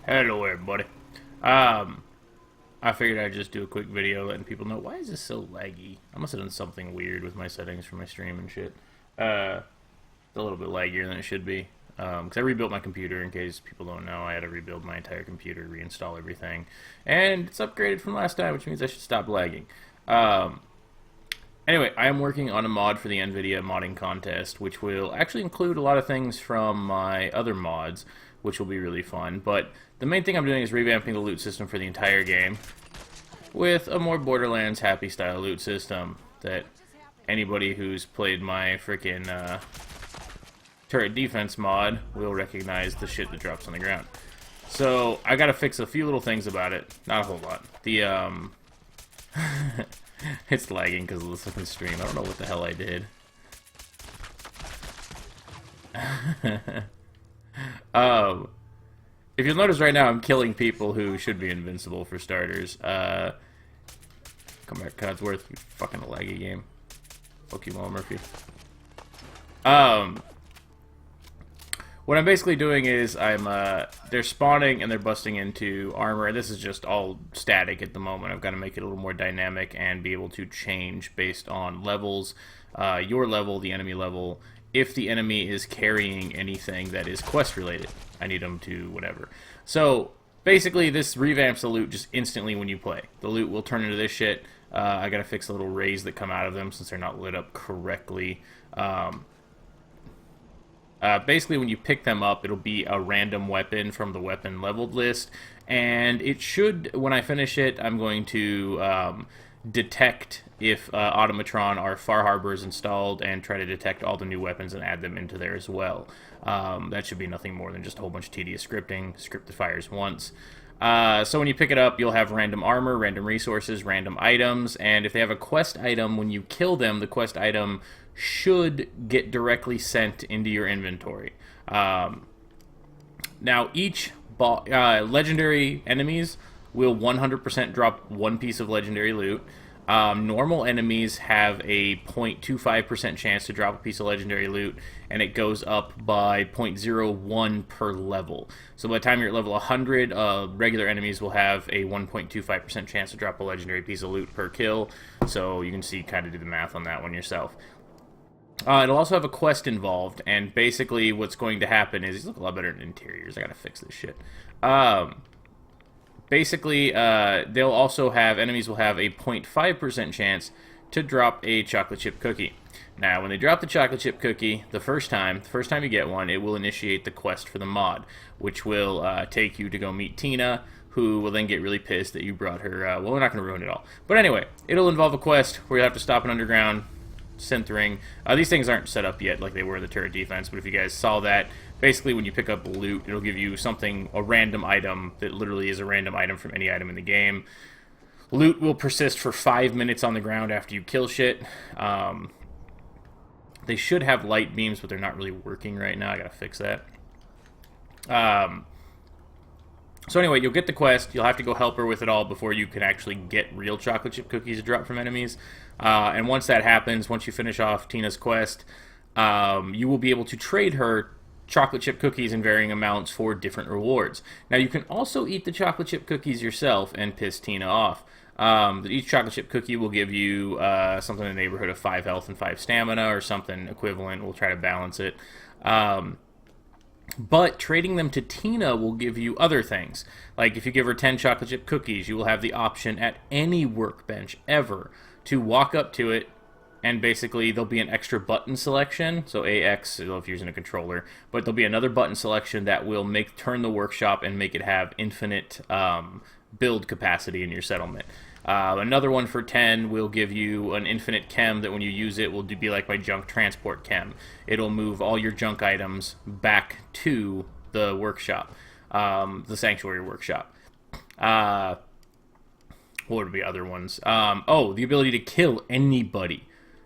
Hello, everybody. Um, I figured I'd just do a quick video letting people know why is this so laggy. I must have done something weird with my settings for my stream and shit. It's a little bit laggier than it should be. Because I rebuilt my computer. In case people don't know, I had to rebuild my entire computer, reinstall everything, and it's upgraded from last time, which means I should stop lagging. Anyway, I am working on a mod for the NVidia modding contest, which will actually include a lot of things from my other mods, which will be really fun. But the main thing I'm doing is revamping the loot system for the entire game with a more Borderlands happy style loot system that anybody who's played my frickin' turret defense mod will recognize the shit that drops on the ground. So I gotta fix a few little things about it. Not a whole lot. It's lagging because of the fucking stream. I don't know what the hell I did. If you'll notice right now, I'm killing people who should be invincible for starters. Come back, Codsworth, you fucking laggy game. Fuck you, Mom Murphy. What I'm basically doing is they're spawning and they're busting into armor. This is just all static at the moment. I've got to make it a little more dynamic and be able to change based on levels, your level, the enemy level. If the enemy is carrying anything that is quest related, I need them to whatever. So basically, this revamps the loot just instantly when you play. The loot will turn into this shit. I gotta fix the little rays that come out of them since they're not lit up correctly. Basically, when you pick them up, it'll be a random weapon from the weapon leveled list, and it should, when I finish it, I'm going to detect if Automatron or Far Harbor is installed and try to detect all the new weapons and add them into there as well. That should be nothing more than just a whole bunch of tedious scripting. Script that fires once. So when you pick it up, you'll have random armor, random resources, random items, and if they have a quest item, when you kill them, the quest item should get directly sent into your inventory. Now, each legendary enemies will 100% drop one piece of legendary loot. Normal enemies have a 0.25% chance to drop a piece of legendary loot, and it goes up by 0.01 per level. So by the time you're at level 100, regular enemies will have a 1.25% chance to drop a legendary piece of loot per kill. So you can see, kind of do the math on that one yourself. It'll also have a quest involved, and basically what's going to happen is, these look a lot better in interiors. I gotta fix this shit. Basically, they'll also have, enemies will have a 0.5% chance to drop a chocolate chip cookie. Now, when they drop the chocolate chip cookie, the first time you get one, it will initiate the quest for the mod, which will take you to go meet Tina, who will then get really pissed that you brought her, well, we're not going to ruin it all. But anyway, it'll involve a quest where you have to stop an underground synthering. These things aren't set up yet like they were in the turret defense, but if you guys saw that, basically when you pick up loot, it'll give you something, a random item that literally is a random item from any item in the game. Loot will persist for 5 minutes on the ground after you kill shit. They should have light beams, but they're not really working right now. I gotta fix that. So anyway, you'll get the quest. You'll have to go help her with it all before you can actually get real chocolate chip cookies to drop from enemies. And once that happens, once you finish off Tina's quest, you will be able to trade her chocolate chip cookies in varying amounts for different rewards. Now, you can also eat the chocolate chip cookies yourself and piss Tina off. Each chocolate chip cookie will give you something in the neighborhood of 5 health and 5 stamina, or something equivalent. We'll try to balance it. But trading them to Tina will give you other things. Like, if you give her 10 chocolate chip cookies, you will have the option at any workbench ever to walk up to it, and basically there'll be an extra button selection. So AX, if you're using a controller, but there'll be another button selection that will turn the workshop and make it have infinite build capacity in your settlement. Another one for 10 will give you an infinite chem that when you use it will be like my junk transport chem. It'll move all your junk items back to the workshop, the sanctuary workshop. What would be other ones? Oh, the ability to kill anybody.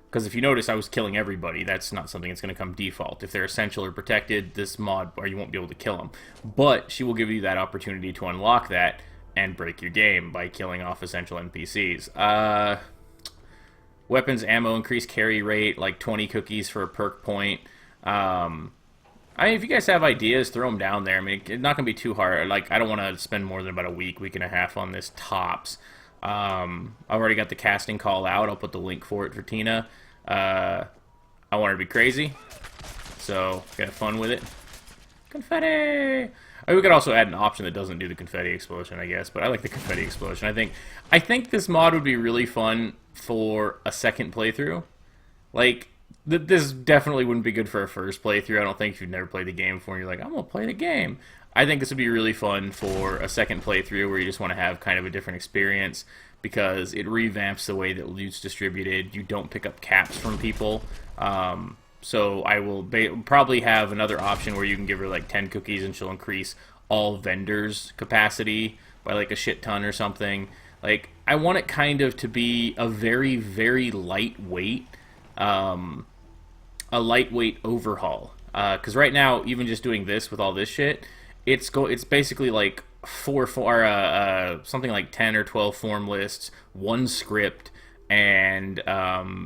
Because if you notice, I was killing everybody. That's not something that's going to come default. If they're essential or protected, this mod, or you won't be able to kill them. But she will give you that opportunity to unlock that and break your game by killing off essential NPCs. Weapons ammo increase carry rate, like 20 cookies for a perk point. if you guys have ideas, throw them down there. I mean, it's not gonna be too hard. Like, I don't want to spend more than about a week and a half on this tops. I've already got the casting call out. I'll put the link for it for Tina. I want her to be crazy, so gotta have fun with it. Confetti. We could also add an option that doesn't do the confetti explosion, I guess, but I like the confetti explosion. I think this mod would be really fun for a second playthrough. Like, this definitely wouldn't be good for a first playthrough. I don't think if you've never played the game before and you're like, I'm gonna play the game. I think this would be really fun for a second playthrough where you just want to have kind of a different experience, because it revamps the way that loot's distributed. You don't pick up caps from people. So I will probably have another option where you can give her like 10 cookies and she'll increase all vendors' capacity by like a shit ton or something. Like, I want it kind of to be a very, very lightweight, overhaul. Because right now, even just doing this with all this shit, it's basically like something like 10 or 12 form lists, 1 script, and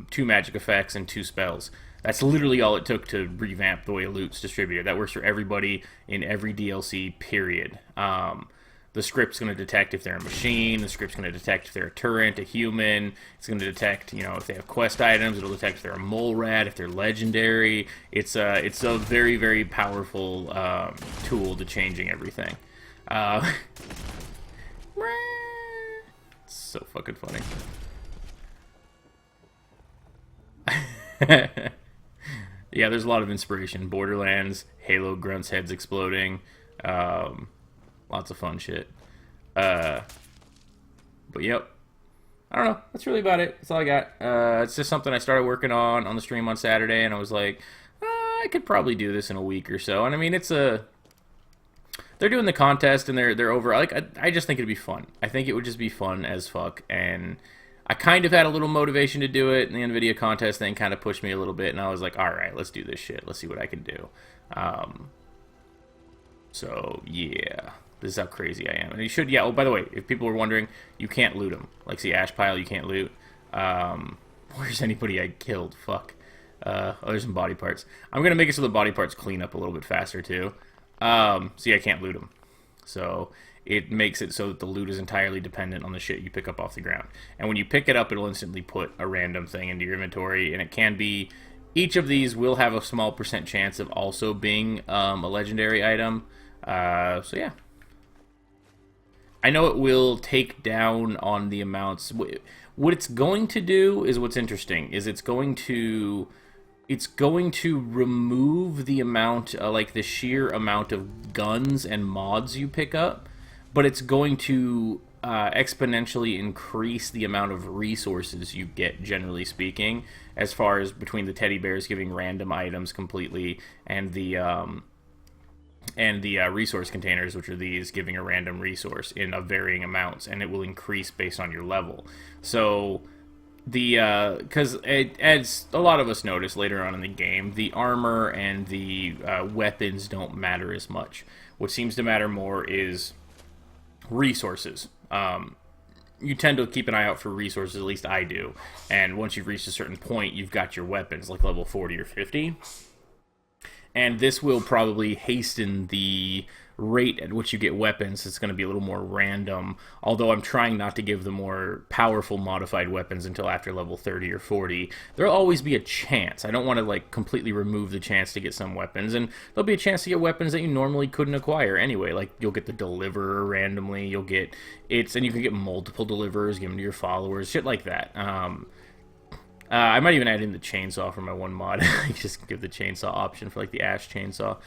2 magic effects and 2 spells. That's literally all it took to revamp the way loot's distributed. That works for everybody in every DLC, period. The script's going to detect if they're a machine. The script's going to detect if they're a turret, a human. It's going to detect, if they have quest items. It'll detect if they're a mole rat, if they're legendary. It's a very, very powerful tool to changing everything. It's so fucking funny. Yeah, there's a lot of inspiration. Borderlands, Halo grunts heads exploding, lots of fun shit. But yep, I don't know. That's really about it. That's all I got. It's just something I started working on the stream on Saturday, and I was like, I could probably do this in a week or so. And I mean, they're doing the contest, and they're over. Like, I just think it'd be fun. I think it would just be fun as fuck, and I kind of had a little motivation to do it, and the NVIDIA contest thing kind of pushed me a little bit, and I was like, alright, let's do this shit. Let's see what I can do. So, yeah. This is how crazy I am. And you should, yeah, oh, by the way, if people were wondering, you can't loot them. Like, see, Ash Pile, you can't loot. Where's anybody I killed? Fuck. Oh, there's some body parts. I'm going to make it so the body parts clean up a little bit faster, too. See, I can't loot them. So it makes it so that the loot is entirely dependent on the shit you pick up off the ground. And when you pick it up, it'll instantly put a random thing into your inventory, and it can be... Each of these will have a small % chance of also being a legendary item. So yeah. I know it will take down on the amounts... What it's going to do is what's interesting, is it's going to remove the amount, like the sheer amount of guns and mods you pick up, but it's going to exponentially increase the amount of resources you get, generally speaking, as far as between the teddy bears giving random items completely and the resource containers, which are these, giving a random resource in varying amounts, and it will increase based on your level. So because as a lot of us notice later on in the game, the armor and the weapons don't matter as much. What seems to matter more is resources. You tend to keep an eye out for resources, at least I do, and once you've reached a certain point, you've got your weapons, like level 40 or 50, and this will probably hasten the rate at which you get weapons. It's going to be a little more random, although I'm trying not to give the more powerful modified weapons until after level 30 or 40. There'll always be a chance. I don't want to like completely remove the chance to get some weapons, and there'll be a chance to get weapons that you normally couldn't acquire anyway. Like, you'll get the deliverer randomly, and you can get multiple deliverers, give them to your followers, shit like that. I might even add in the chainsaw for my one mod. Just give the chainsaw option for like the Ash chainsaw.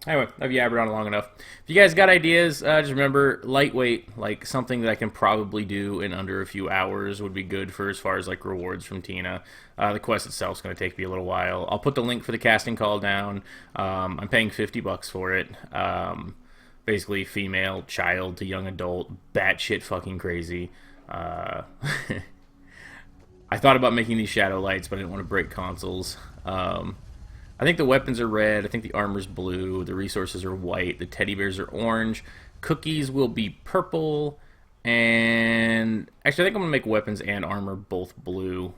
Anyway, I've yabbered on long enough. If you guys got ideas, just remember, lightweight, like something that I can probably do in under a few hours would be good for as far as like rewards from Tina. The quest itself is going to take me a little while. I'll put the link for the casting call down. I'm paying $50 for it. Basically, female, child to young adult, batshit fucking crazy. I thought about making these shadow lights, but I didn't want to break consoles. I think the weapons are red, I think the armor's blue, the resources are white, the teddy bears are orange, cookies will be purple, and actually I think I'm going to make weapons and armor both blue,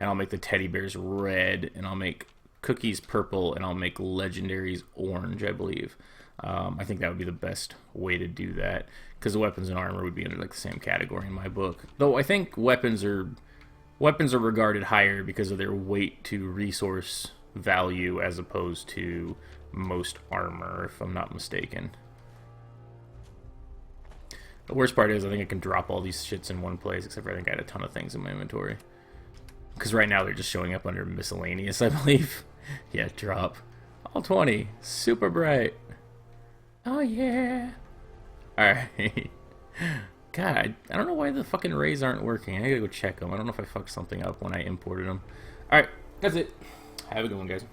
and I'll make the teddy bears red, and I'll make cookies purple, and I'll make legendaries orange, I believe. I think that would be the best way to do that, because the weapons and armor would be under like the same category in my book. Though I think weapons are regarded higher because of their weight to resource value as opposed to most armor, if I'm not mistaken. The worst part is I think I can drop all these shits in one place, except for I think I had a ton of things in my inventory. Because right now they're just showing up under miscellaneous, I believe. Yeah, drop. All 20. Super bright. Oh, yeah. Alright. God, I don't know why the fucking rays aren't working. I gotta go check them. I don't know if I fucked something up when I imported them. Alright, that's it. Have a good one, guys.